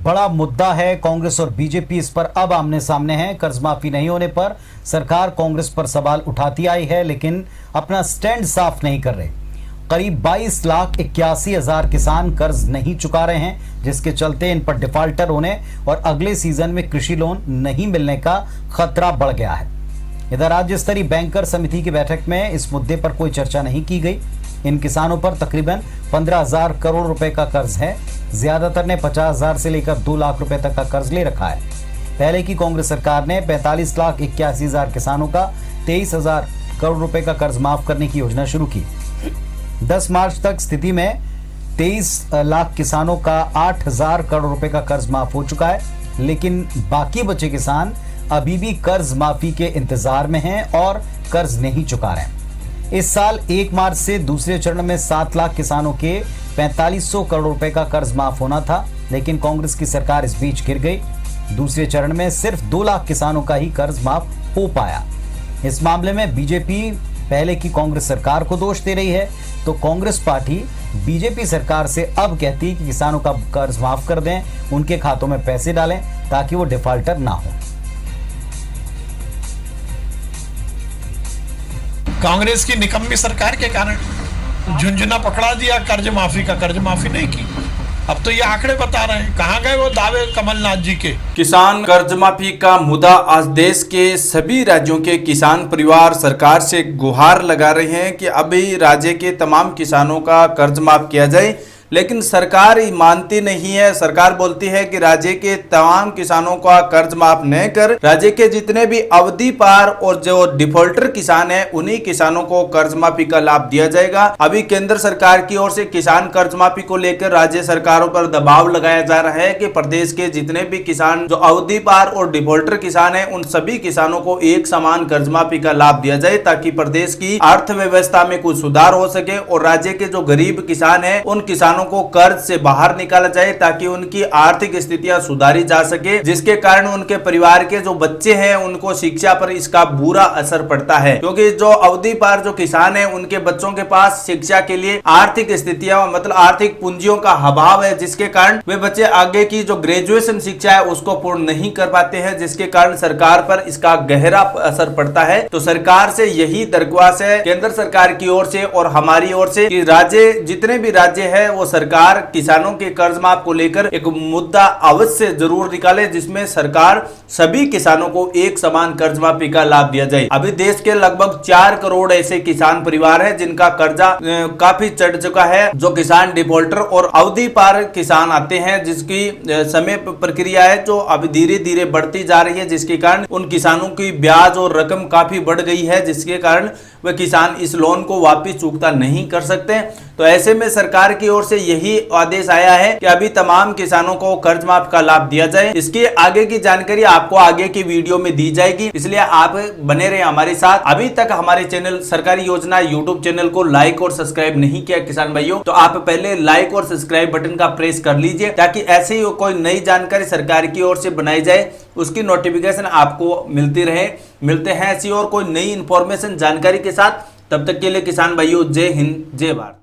बड़ा मुद्दा है। कांग्रेस और बीजेपी इस पर अब आमने सामने हैं। कर्ज माफी नहीं होने पर सरकार कांग्रेस पर सवाल उठाती आई है, लेकिन अपना स्टैंड साफ नहीं कर रहे। करीब 22,81,000 किसान कर्ज नहीं चुका रहे हैं, जिसके चलते इन पर डिफाल्टर होने और अगले सीजन में कृषि लोन नहीं मिलने का खतरा बढ़ गया है। इधर राज्य स्तरीय बैंकर समिति की बैठक में इस मुद्दे पर कोई चर्चा नहीं की गई। इन किसानों पर तकरीबन 15,000 करोड़ रुपए का कर्ज है। ज्यादातर ने 50,000 से लेकर 2 लाख रुपए तक का कर्ज ले रखा है। पहले की कांग्रेस सरकार ने 45,81,000 किसानों का 23,000 करोड़ रुपए का कर्ज माफ करने की योजना शुरू की। 10 मार्च तक स्थिति में 23 लाख किसानों का 8,000 करोड़ रुपए का कर्ज माफ हो चुका है, लेकिन बाकी बचे किसान अभी भी कर्ज माफी के इंतजार में हैं और कर्ज नहीं चुका रहे हैं। इस साल 1 मार्च से दूसरे चरण में 7 लाख किसानों के 4500 करोड़ रुपए का कर्ज माफ होना था, लेकिन कांग्रेस की सरकार इस बीच गिर गई। दूसरे चरण में सिर्फ 2 लाख किसानों का ही कर्ज माफ हो पाया। इस मामले में बीजेपी पहले की कांग्रेस सरकार को दोष दे रही है, तो कांग्रेस पार्टी बीजेपी सरकार से अब कहती है कि किसानों का कर्ज माफ कर दें, उनके खातों में पैसे डालें ताकि वो डिफाल्टर ना हो। कांग्रेस की निकम्मी सरकार के कारण झुंझुना पकड़ा दिया कर्ज माफी का, कर्ज माफी नहीं की। अब तो ये आंकड़े बता रहे हैं, कहां गए वो दावे कमलनाथ जी के। किसान कर्ज माफी का मुद्दा आज देश के सभी राज्यों के किसान परिवार सरकार से गुहार लगा रहे हैं कि अभी राज्य के तमाम किसानों का कर्ज माफ किया जाए, लेकिन सरकार मानती नहीं है। सरकार बोलती है कि राज्य के तमाम किसानों का कर्ज माफ न कर राज्य के जितने भी अवधि पार और जो डिफॉल्टर किसान हैं उन्हीं किसानों को कर्ज माफी का लाभ दिया जाएगा। अभी केंद्र सरकार की ओर से किसान कर्ज माफी को लेकर राज्य सरकारों पर दबाव लगाया जा रहा है कि प्रदेश के जितने भी किसान जो अवधि पार और डिफॉल्टर किसान हैं उन सभी किसानों को एक समान कर्ज माफी का लाभ दिया जाए, ताकि प्रदेश की अर्थव्यवस्था में कुछ सुधार हो सके और राज्य के जो गरीब किसान हैं उन किसानों को कर्ज से बाहर निकाला जाए, ताकि उनकी आर्थिक स्थितियां सुधारी जा सके, जिसके कारण उनके परिवार के जो बच्चे हैं उनको शिक्षा पर इसका बुरा असर पड़ता है। क्योंकि जो अवधि पार जो किसान हैं उनके बच्चों के पास शिक्षा के लिए आर्थिक स्थितियां मतलब आर्थिक पूंजियों का अभाव है, जिसके कारण वे बच्चे आगे की जो ग्रेजुएशन शिक्षा है उसको पूर्ण नहीं कर पाते हैं, जिसके कारण सरकार पर इसका गहरा असर पड़ता है। तो सरकार से यही दरख्वास्त है केंद्र सरकार की ओर से और हमारी ओर से कि राज्य जितने भी राज्य है वो सरकार किसानों के कर्ज माफ को लेकर एक मुद्दा अवश्य जरूर निकाले, जिसमें सरकार सभी किसानों को एक समान कर्ज माफी का लाभ दिया जाए। अभी देश के लगभग 4 करोड़ ऐसे किसान परिवार हैं जिनका कर्जा काफी चढ़ चुका है। जो किसान डिफॉल्टर और अवधि पार किसान आते हैं, जिसकी समय प्रक्रिया है जो अभी धीरे धीरे बढ़ती जा रही है, जिसके कारण उन किसानों की ब्याज और रकम काफी बढ़ गई है, जिसके कारण वह किसान इस लोन को वापस चुकता नहीं कर सकते। तो ऐसे में सरकार की ओर से यही आदेश आया है कि अभी तमाम किसानों को कर्ज माफ का लाभ दिया जाए। इसकी आगे की जानकारी आपको आगे की वीडियो में दी जाएगी, इसलिए आप बने रहे हमारे साथ। अभी तक हमारे चैनल सरकारी योजना यूट्यूब चैनल को लाइक और सब्सक्राइब नहीं किया किसान भाइयों, तो आप पहले लाइक और सब्सक्राइब बटन का प्रेस कर लीजिए, ताकि ऐसे ही कोई नई जानकारी सरकार की ओर से बनाई जाए उसकी नोटिफिकेशन आपको मिलती रहे। मिलते हैं ऐसी और कोई नई इंफॉर्मेशन जानकारी के साथ, तब तक के लिए किसान भाइयों जय हिंद जय भारत।